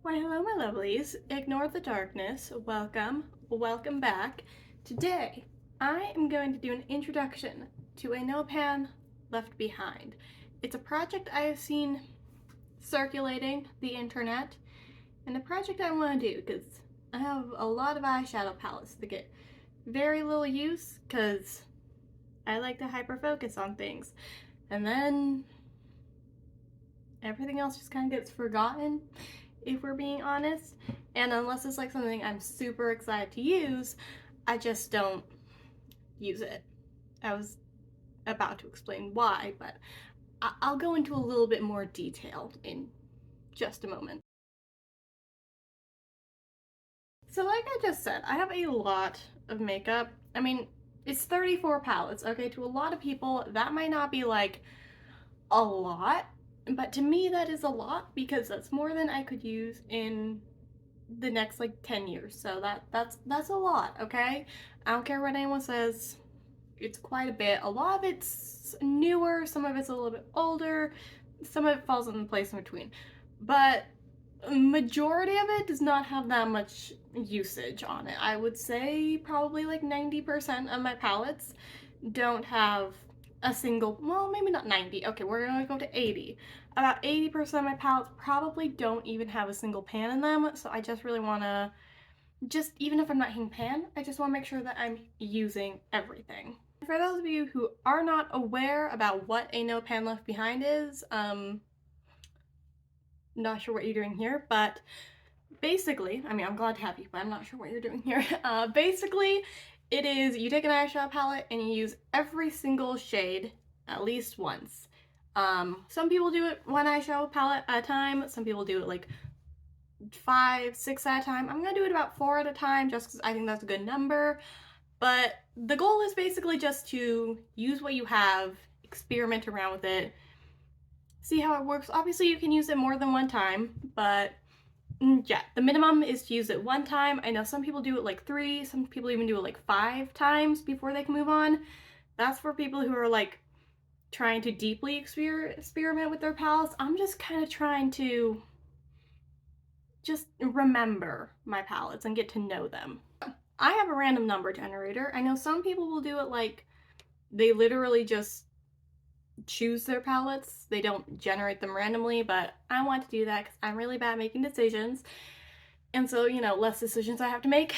Why, hello, my lovelies. Ignore the darkness. Welcome back. Today, I am going to do an introduction to A No Pan Left Behind. It's a project I have seen circulating the internet, and a project I want to do because I have a lot of eyeshadow palettes that get very little use because I like to hyper focus on things, and then everything else just kind of gets forgotten, if we're being honest. And unless it's like something I'm super excited to use, I just don't use it. I was about to explain why, but I'll go into a little bit more detail in just a moment. So like I just said, I have a lot of makeup. I mean, it's 34 palettes, okay? To a lot of people, that might not be like a lot, but to me that is a lot because that's more than I could use in the next like 10 years. So that's a lot, okay? I don't care what anyone says. It's quite a bit. A lot of it's newer, some of it's a little bit older, some of it falls in place in between. But majority of it does not have that much usage on it. I would say probably like 90% of my palettes don't have a single, well, maybe not 90. Okay, we're gonna go to 80. About 80% of my palettes probably don't even have a single pan in them, so I just really wanna, even if I'm not hitting pan, I just wanna make sure that I'm using everything. For those of you who are not aware about what a no pan left behind is, not sure what you're doing here, but basically, I mean, I'm glad to have you, but I'm not sure what you're doing here. Basically, it is you take an eyeshadow palette and you use every single shade at least once. Some people do it one eyeshadow palette at a time. Some people do it like 5, 6 at a time. I'm gonna do it about 4 at a time just because I think that's a good number. But the goal is basically just to use what you have, experiment around with it, see how it works. Obviously, you can use it more than one time, but yeah, the minimum is to use it one time. I know some people do it like 3, some people even do it like 5 times before they can move on. That's for people who are like trying to deeply experiment with their palettes. I'm just kind of trying to just remember my palettes and get to know them. I have a random number generator. I know some people will do it like they literally just choose their palettes. They don't generate them randomly, but I want to do that because I'm really bad at making decisions. And so, you know, less decisions I have to make,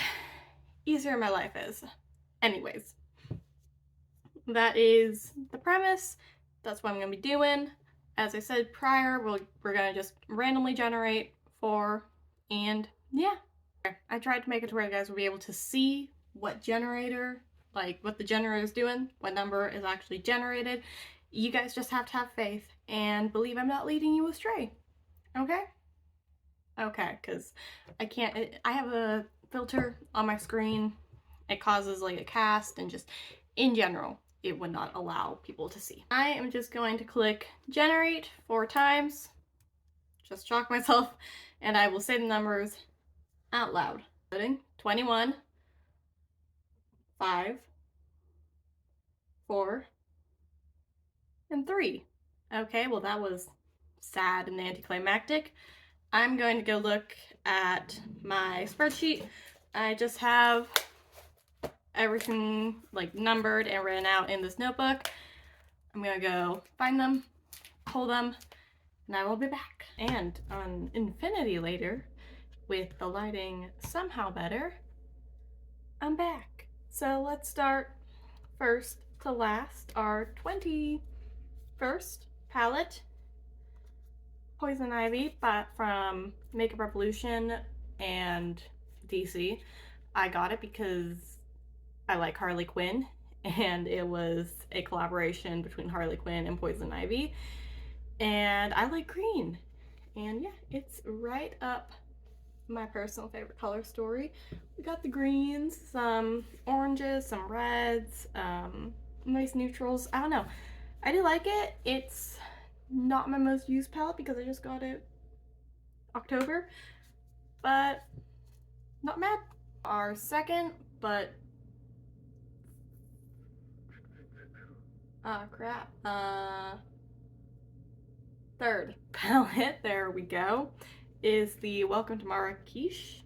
easier my life is. Anyways, that is the premise. That's what I'm going to be doing. As I said prior, we're going to just randomly generate 4, and yeah. I tried to make it to where you guys will be able to see what generator, like what the generator is doing, what number is actually generated. You guys just have to have faith and believe I'm not leading you astray. Okay? Okay, because I have a filter on my screen. It causes like a cast, and just in general, it would not allow people to see. I am just going to click generate 4 times, just shock myself, and I will say the numbers out loud. 21, 5, 4, and 3. Okay, well that was sad and anticlimactic. I'm going to go look at my spreadsheet. I just have everything like numbered and written out in this notebook. I'm gonna go find them, pull them, and I will be back. And an infinity later, with the lighting somehow better, I'm back. So let's start first to last, our 21st palette, Poison Ivy, but from Makeup Revolution and DC. I got it because I like Harley Quinn, and it was a collaboration between Harley Quinn and Poison Ivy, and I like green, and yeah, it's right up my personal favorite color story. We got the greens, some oranges, some reds, nice neutrals. I don't know, I do like it. It's not my most used palette because I just got it October, but not mad. Our second, but third palette, there we go, is the Welcome to Marrakesh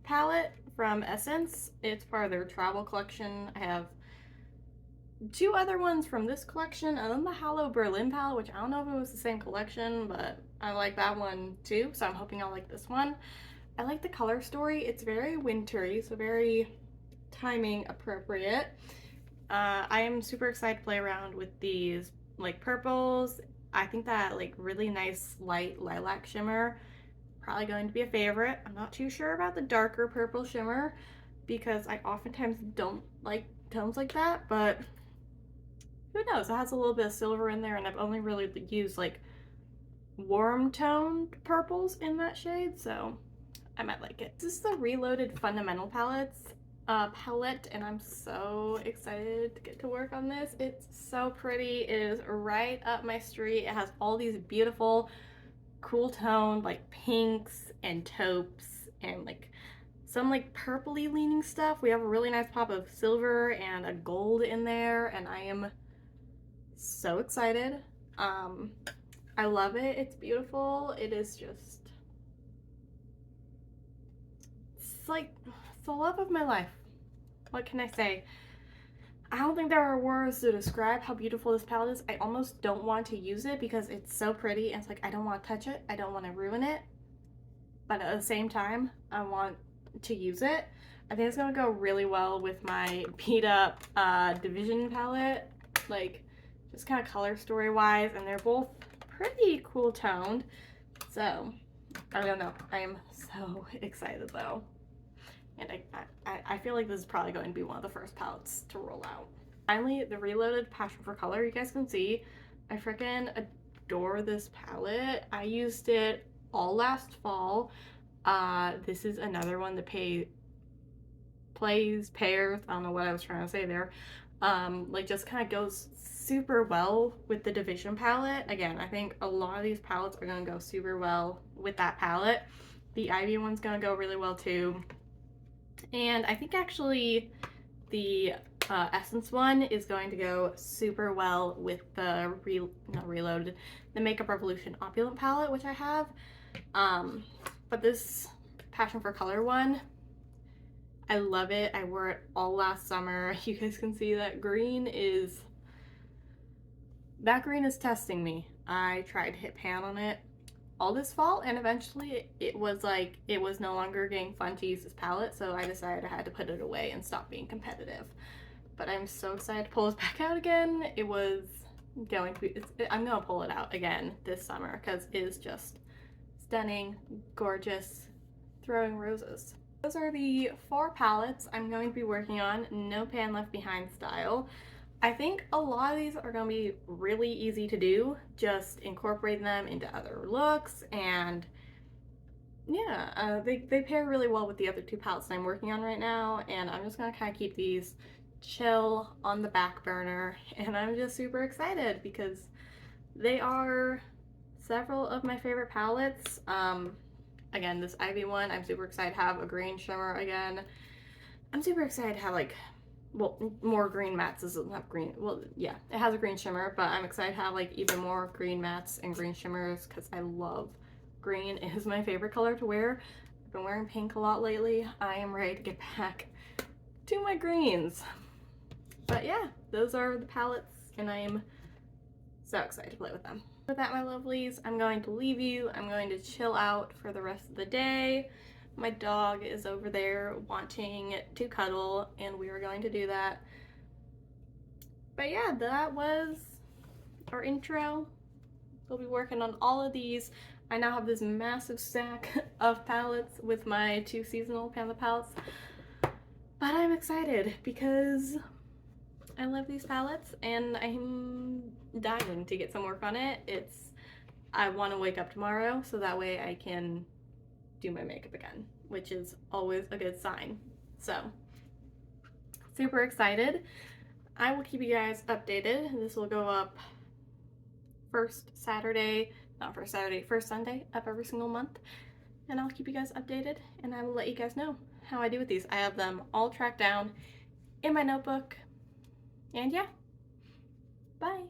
palette from Essence. It's part of their travel collection. I have two other ones from this collection, and then the Hollow Berlin palette, which I don't know if it was the same collection, but I like that one too, so I'm hoping I'll like this one. I like the color story. It's very wintry, so very timing appropriate. I am super excited to play around with these like purples. I think that like really nice light lilac shimmer probably going to be a favorite. I'm not too sure about the darker purple shimmer because I oftentimes don't like tones like that, but who knows? It has a little bit of silver in there, and I've only really used like warm toned purples in that shade, so I might like it. This is the Reloaded Fundamental palette, and I'm so excited to get to work on this. It's so pretty. It is right up my street. It has all these beautiful cool toned like pinks and taupes and like some like purpley leaning stuff. We have a really nice pop of silver and a gold in there, and I am so excited. I love it. It's beautiful. It is just, it's like, it's the love of my life. What can I say? I don't think there are words to describe how beautiful this palette is. I almost don't want to use it because it's so pretty, and it's like I don't want to touch it. I don't want to ruin it. But at the same time, I want to use it. I think it's gonna go really well with my beat up Division palette. Like, just kind of color story wise, and they're both pretty cool toned. So, I don't know. I am so excited though. And I feel like this is probably going to be one of the first palettes to roll out. Finally, the Reloaded Passion for Color. You guys can see I freaking adore this palette. I used it all last fall. This is another one that pairs, I don't know what I was trying to say there. Like just kind of goes super well with the Division palette. Again, I think a lot of these palettes are going to go super well with that palette. The Ivy one's going to go really well too. And I think actually the Essence one is going to go super well with the Reloaded, the Makeup Revolution Opulent palette, which I have. But this Passion for Color one, I love it. I wore it all last summer. You guys can see that green is testing me. I tried to hit pan on it all this fall, and eventually it was no longer getting fun to use this palette, so I decided I had to put it away and stop being competitive. But I'm so excited to pull this back out again. It was going to be, I'm gonna pull it out again this summer because it is just stunning, gorgeous, throwing roses. Those are the 4 palettes I'm going to be working on, no pan left behind style. I think a lot of these are going to be really easy to do, just incorporating them into other looks, and yeah, they pair really well with the other 2 palettes I'm working on right now, and I'm just going to kind of keep these chill on the back burner, and I'm just super excited because they are several of my favorite palettes. Again, this Ivy one, I'm super excited to have a green shimmer again. I'm super excited to have like, well, more green mattes. This doesn't have green, well, yeah, it has a green shimmer, but I'm excited to have like even more green mattes and green shimmers because I love green. It is my favorite color to wear. I've been wearing pink a lot lately. I am ready to get back to my greens. But yeah, those are the palettes, and I am so excited to play with them. With that, my lovelies, I'm going to leave you. I'm going to chill out for the rest of the day. My dog is over there wanting to cuddle, and we are going to do that. But yeah, that was our intro. We'll be working on all of these. I now have this massive stack of palettes with my 2 seasonal Panda palettes. But I'm excited because I love these palettes, and I'm dying to get some work on it. I want to wake up tomorrow so that way I can do my makeup again, which is always a good sign. So, super excited. I will keep you guys updated. This will go up first Sunday of every single month, and I'll keep you guys updated, and I will let you guys know how I do with these. I have them all tracked down in my notebook, and yeah, bye.